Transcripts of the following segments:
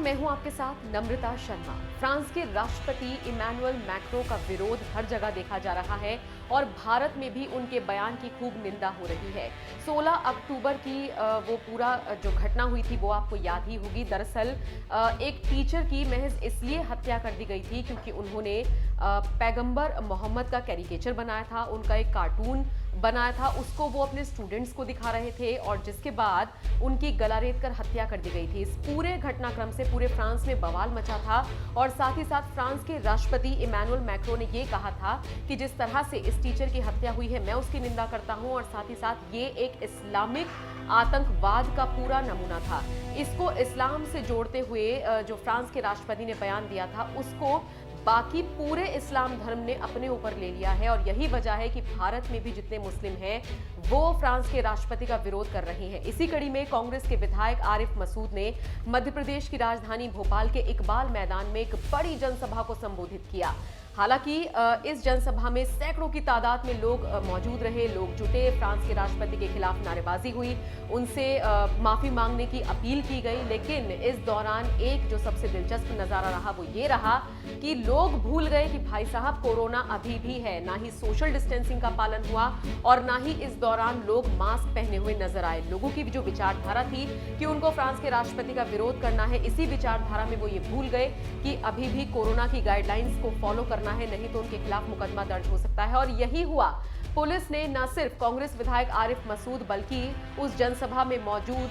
मैं हूं आपके साथ नम्रता शर्मा। फ्रांस के राष्ट्रपति इमैनुअल मैक्रों का विरोध हर जगह देखा जा रहा है और भारत में भी उनके बयान की खूब निंदा हो रही है। 16 अक्टूबर की वो पूरा जो घटना हुई थी वो आपको याद ही होगी। दरअसल एक टीचर की महज इसलिए हत्या कर दी गई थी क्योंकि उन्होंने पैगंबर मोहम्मद का कैरिकेचर बनाया था, उनका एक कार्टून बनाया था, उसको वो अपने स्टूडेंट्स को दिखा रहे थे और जिसके बाद उनकी गला रेत कर हत्या कर दी गई थी। इस पूरे घटनाक्रम से पूरे फ्रांस में बवाल मचा था और साथ ही साथ फ्रांस के राष्ट्रपति इमैनुअल मैक्रों ने ये कहा था कि जिस तरह से इस टीचर की हत्या हुई है मैं उसकी निंदा करता हूं और साथ ही साथ ये एक इस्लामिक आतंकवाद का पूरा नमूना था। इसको इस्लाम से जोड़ते हुए जो फ्रांस के राष्ट्रपति ने बयान दिया था उसको बाकी पूरे इस्लाम धर्म ने अपने ऊपर ले लिया है और यही वजह है कि भारत में भी जितने मुस्लिम हैं वो फ्रांस के राष्ट्रपति का विरोध कर रहे हैं। इसी कड़ी में कांग्रेस के विधायक आरिफ मसूद ने मध्य प्रदेश की राजधानी भोपाल के इकबाल मैदान में एक बड़ी जनसभा को संबोधित किया। हालांकि इस जनसभा में सैकड़ों की तादाद में लोग मौजूद रहे, लोग जुटे, फ्रांस के राष्ट्रपति के खिलाफ नारेबाजी हुई, उनसे माफी मांगने की अपील की गई। लेकिन इस दौरान एक जो सबसे दिलचस्प नजारा रहा वो ये रहा कि लोग भूल गए कि भाई साहब कोरोना अभी भी है। ना ही सोशल डिस्टेंसिंग का पालन हुआ और ना ही इस दौरान लोग मास्क पहने हुए नजर आए। लोगों की जो विचारधारा थी कि उनको फ्रांस के राष्ट्रपति का विरोध करना है, इसी विचारधारा में वो ये भूल गए कि अभी भी कोरोना की गाइडलाइंस को फॉलो करना है, नहीं तो उनके खिलाफ मुकदमा दर्ज हो सकता है। और यही हुआ। पुलिस ने न सिर्फ कांग्रेस विधायक आरिफ मसूद बल्कि उस जनसभा में मौजूद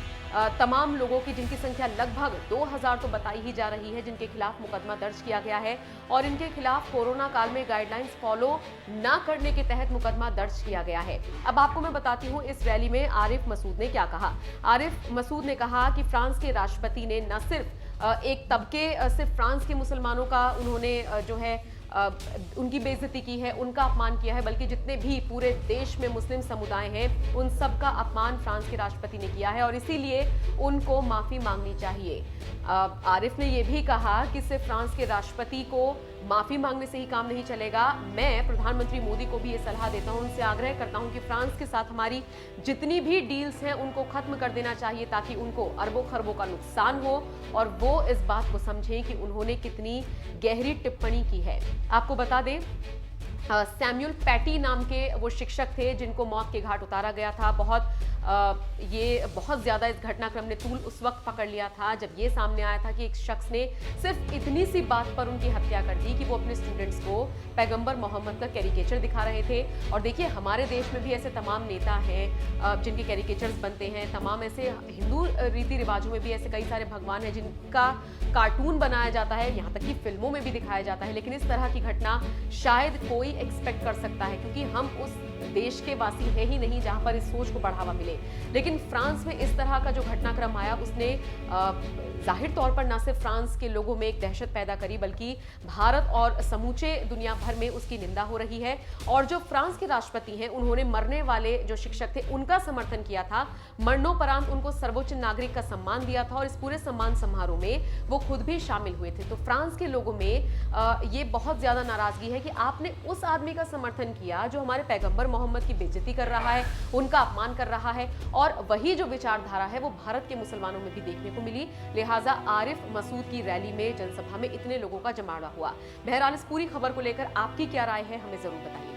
तमाम लोगों की, जिनकी संख्या लगभग 2000 तो बताई ही जा रही है, जिनके खिलाफ मुकदमा दर्ज किया गया है और इनके खिलाफ कोरोना काल में गाइडलाइंस फॉलो न करने के तहत मुकदमा दर्ज किया गया है। अब आपको मैं बताती हूं इस रैली में आरिफ मसूद ने क्या कहा। आरिफ मसूद ने कहा कि फ्रांस के राष्ट्रपति ने न सिर्फ एक तबके, सिर्फ फ्रांस के मुसलमानों का उन्होंने जो है उनकी बेइज्जती की है, उनका अपमान किया है, बल्कि जितने भी पूरे देश में मुस्लिम समुदाय हैं उन सब का अपमान फ्रांस के राष्ट्रपति ने किया है और इसीलिए उनको माफी मांगनी चाहिए। आरिफ ने यह भी कहा कि सिर्फ फ्रांस के राष्ट्रपति को माफी मांगने से ही काम नहीं चलेगा। मैं प्रधानमंत्री मोदी को भी ये सलाह देता हूं, उनसे आग्रह करता हूं कि फ्रांस के साथ हमारी जितनी भी डील्स हैं उनको खत्म कर देना चाहिए ताकि उनको अरबों खरबों का नुकसान हो और वो इस बात को समझें कि उन्होंने कितनी गहरी टिप्पणी की है। आपको बता दें सैमुअल पैटी नाम के वो शिक्षक थे जिनको मौत के घाट उतारा गया था। ये बहुत ज्यादा इस घटनाक्रम ने तूल उस वक्त पकड़ लिया था जब ये सामने आया था कि एक शख्स ने सिर्फ इतनी सी बात पर उनकी हत्या कर दी कि वो अपने स्टूडेंट्स को पैगंबर मोहम्मद का कैरिकेचर दिखा रहे थे। और देखिए हमारे देश में भी ऐसे तमाम नेता हैं जिनके कैरिकेचर्स बनते हैं, तमाम ऐसे हिंदू रीति रिवाजों में भी ऐसे कई सारे भगवान हैं जिनका कार्टून बनाया जाता है, यहाँ तक कि फिल्मों में भी दिखाया जाता है। लेकिन इस तरह की घटना शायद कोई एक्सपेक्ट कर सकता है क्योंकि हम उस देश के वासी हैं ही नहीं जहां पर इस सोच को बढ़ावा मिले। लेकिन फ्रांस में इस तरह का जो घटनाक्रम आया उसने जाहिर तौर पर न सिर्फ फ्रांस के लोगों में एक दहशत पैदा करी बल्कि भारत और समूचे दुनिया भर में उसकी निंदा हो रही है। और जो फ्रांस के राष्ट्रपति हैं उन्होंने मरने वाले जो शिक्षक थे उनका समर्थन किया था, मरणोपरांत उनको सर्वोच्च नागरिक का सम्मान दिया था और इस पूरे सम्मान समारोह में वो खुद भी शामिल हुए थे। तो फ्रांस के लोगों में ये बहुत ज्यादा नाराजगी है कि आपने उस आदमी का समर्थन किया जो हमारे पैगंबर मोहम्मद की बेइज्जती कर रहा है, उनका अपमान कर रहा है और वही जो विचारधारा है वो भारत के मुसलमानों में भी देखने को मिली। लिहाजा आरिफ मसूद की रैली में, जनसभा में इतने लोगों का जमावड़ा हुआ। बहरहाल इस पूरी खबर को लेकर आपकी क्या राय है हमें जरूर बताइए।